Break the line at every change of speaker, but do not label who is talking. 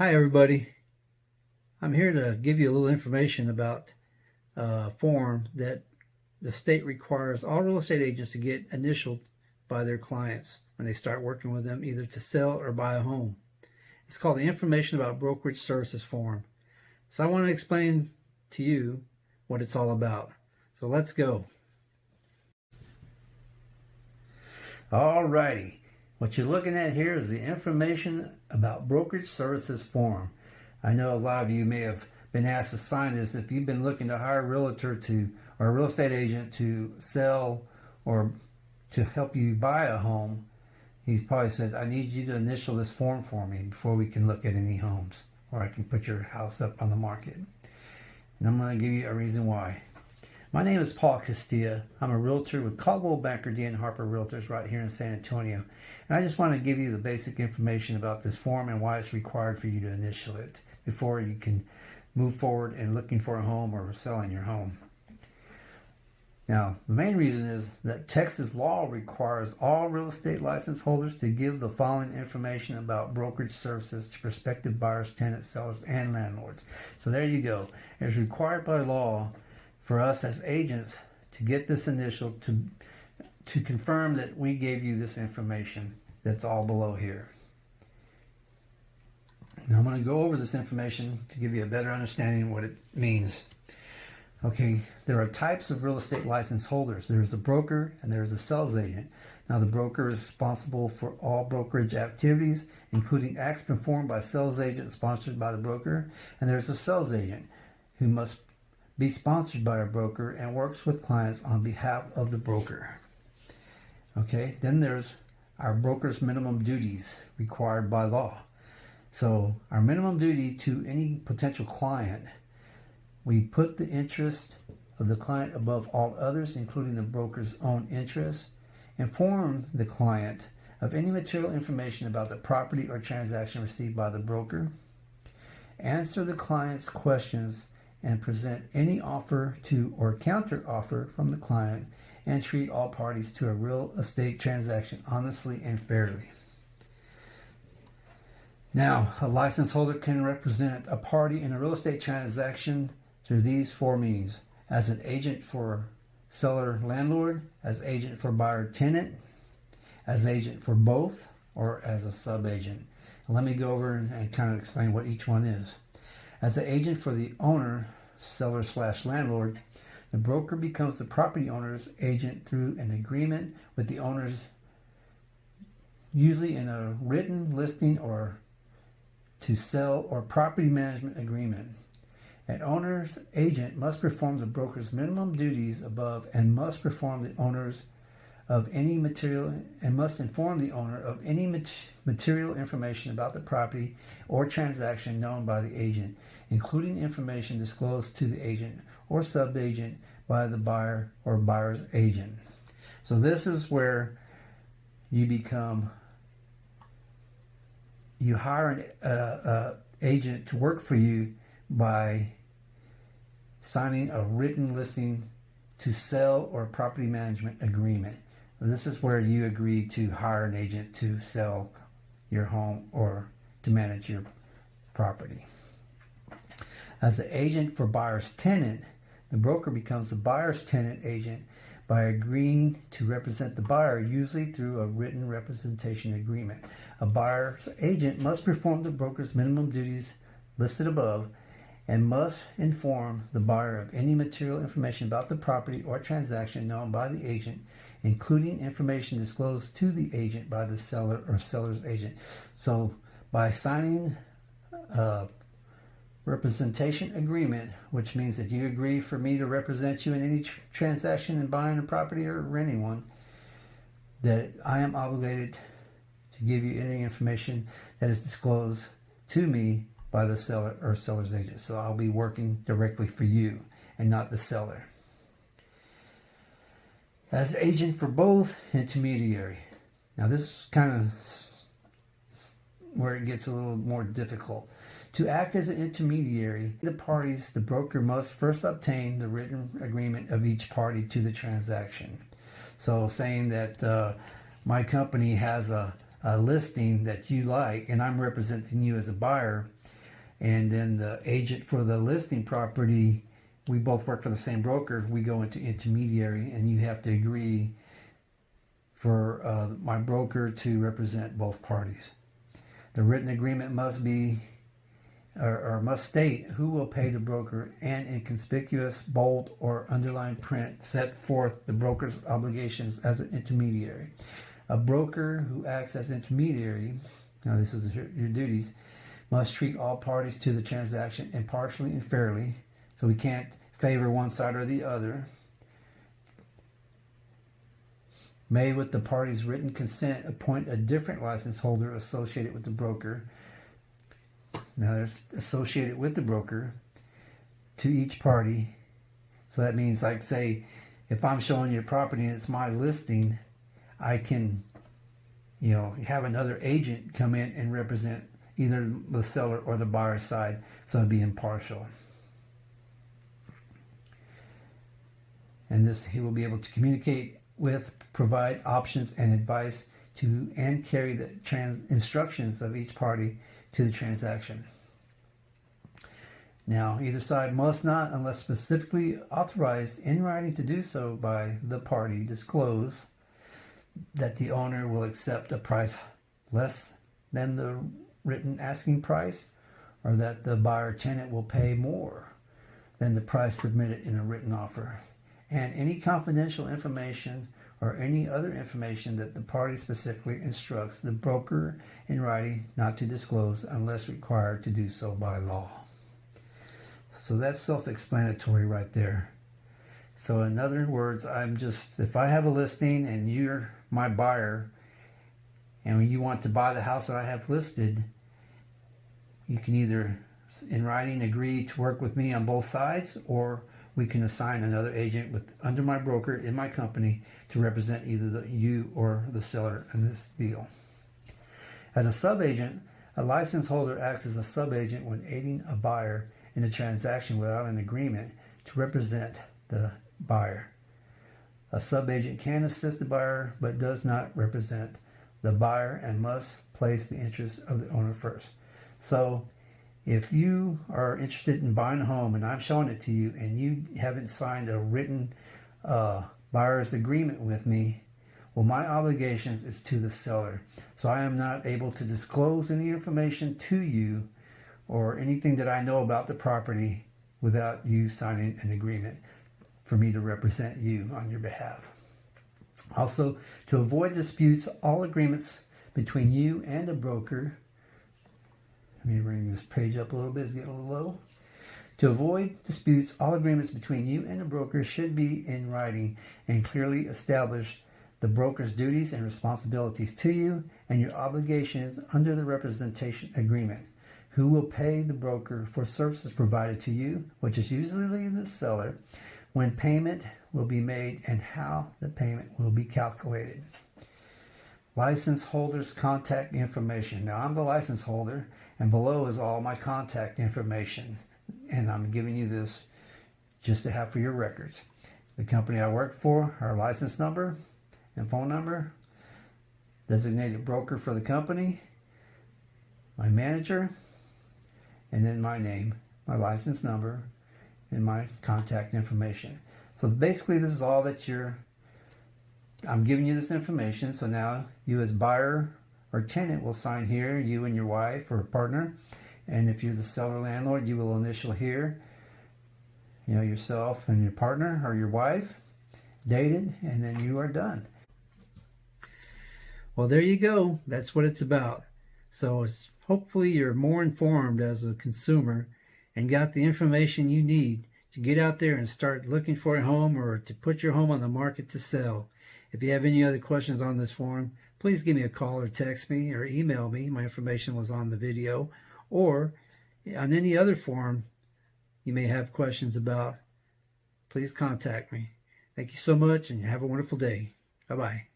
Hi everybody. I'm here to give you a little information about a form that the state requires all real estate agents to get initialed by their clients when they start working with them, either to sell or buy a home. It's called the Information About Brokerage Services form. So I want to explain to you what it's all about. So let's go. Alrighty. What you're looking at here is the Information About Brokerage Services form. I know a lot of you may have been asked to sign this if you've been looking to hire a realtor or a real estate agent to sell or to help you buy a home. He's probably said, I need you to initial this form for me before we can look at any homes, or I can put your house up on the market. And I'm going to give you a reason why. My name is Paul Castilla. I'm a realtor with Caldwell Banker D. & Harper Realtors right here in San Antonio. And I just want to give you the basic information about this form and why it's required for you to initial it before you can move forward in looking for a home or selling your home. Now, the main reason is that Texas law requires all real estate license holders to give the following information about brokerage services to prospective buyers, tenants, sellers, and landlords. So there you go. It's required by law for us as agents to get this initial to confirm that we gave you this information that's all below here. Now I'm going to go over this information to give you a better understanding of what it means. Okay, there are types of real estate license holders. There's a broker and there's a sales agent. Now the broker is responsible for all brokerage activities, including acts performed by sales agent sponsored by the broker. And there's a sales agent who must be sponsored by a broker and works with clients on behalf of the broker. Okay, then there's our broker's minimum duties required by law. So our minimum duty to any potential client, we put the interest of the client above all others, including the broker's own interest, inform the client of any material information about the property or transaction received by the broker, answer the client's questions, and present any offer to or counter offer from the client, and treat all parties to a real estate transaction honestly and fairly. Now, a license holder can represent a party in a real estate transaction through these four means: as an agent for seller landlord, as agent for buyer tenant, as agent for both, or as a sub-agent. Let me go over and kind of explain what each one is. As an agent for the owner, seller/landlord, the broker becomes the property owner's agent through an agreement with the owners, usually in a written listing or to sell or property management agreement. An owner's agent must perform the broker's minimum duties above and must perform the owners of any material and must inform the owner of any material information about the property or transaction known by the agent, including information disclosed to the agent or sub-agent by the buyer or buyer's agent. So this is where you hire an agent to work for you by signing a written listing to sell or property management agreement. This is where you agree to hire an agent to sell your home or to manage your property. As an agent for buyer's tenant, the broker becomes the buyer's tenant agent by agreeing to represent the buyer, usually through a written representation agreement. A buyer's agent must perform the broker's minimum duties listed above and must inform the buyer of any material information about the property or transaction known by the agent, including information disclosed to the agent by the seller or seller's agent. So by signing a representation agreement, which means that you agree for me to represent you in any transaction in buying a property or renting one, that I am obligated to give you any information that is disclosed to me by the seller or seller's agent. So I'll be working directly for you and not the seller. As agent for both, intermediary. Now this is kind of where it gets a little more difficult. To act as an intermediary, the broker must first obtain the written agreement of each party to the transaction. So saying that my company has a listing that you like and I'm representing you as a buyer, And then the agent for the listing property, we both work for the same broker. We go into intermediary, and you have to agree for my broker to represent both parties. The written agreement must be or must state who will pay the broker, and in conspicuous, bold, or underlined print set forth the broker's obligations as an intermediary. A broker who acts as intermediary, now this is your duties, must treat all parties to the transaction impartially and fairly, so we can't favor one side or the other. May, with the party's written consent, appoint a different license holder associated with the broker. Now there's associated with the broker to each party. So that means, like, say, if I'm showing you a property and it's my listing, I can, have another agent come in and represent either the seller or the buyer side, so it'd be impartial. And this, he will be able to communicate with, provide options and advice to, and carry the instructions of each party to the transaction. Now, either side must not, unless specifically authorized in writing to do so by the party, disclose that the owner will accept a price less than the written asking price, or that the buyer tenant will pay more than the price submitted in a written offer, and any confidential information or any other information that the party specifically instructs the broker in writing not to disclose unless required to do so by law. So that's self-explanatory right there. So in other words, if I have a listing and you're my buyer and you want to buy the house that I have listed, you can either in writing agree to work with me on both sides, or we can assign another agent under my broker in my company to represent either you or the seller in this deal. As a subagent, a license holder acts as a subagent when aiding a buyer in a transaction without an agreement to represent the buyer. A subagent can assist the buyer but does not represent the buyer and must place the interests of the owner first. So if you are interested in buying a home and I'm showing it to you and you haven't signed a written buyer's agreement with me, well, my obligations is to the seller. So I am not able to disclose any information to you or anything that I know about the property without you signing an agreement for me to represent you on your behalf. Also, to avoid disputes, all agreements between you and the broker, let me bring this page up a little bit, it's getting a little low. To avoid disputes, all agreements between you and the broker should be in writing and clearly establish the broker's duties and responsibilities to you and your obligations under the representation agreement. Who will pay the broker for services provided to you, which is usually the seller, when payment will be made, and how the payment will be calculated. License holder's contact information. Now, I'm the license holder, and below is all my contact information. And I'm giving you this just to have for your records. The company I work for, our license number and phone number, designated broker for the company, my manager, and then my name, my license number, and my contact information. So basically this is all that I'm giving you this information. So now you as buyer or tenant will sign here, you and your wife or partner. And if you're the seller landlord, you will initial here, yourself and your partner or your wife, dated, and then you are done. Well, there you go. That's what it's about. So hopefully you're more informed as a consumer and got the information you need to get out there and start looking for a home or to put your home on the market to sell. If you have any other questions on this forum, please give me a call or text me or email me. My information was on the video. Or on any other forum you may have questions about, please contact me. Thank you so much and have a wonderful day. Bye-bye.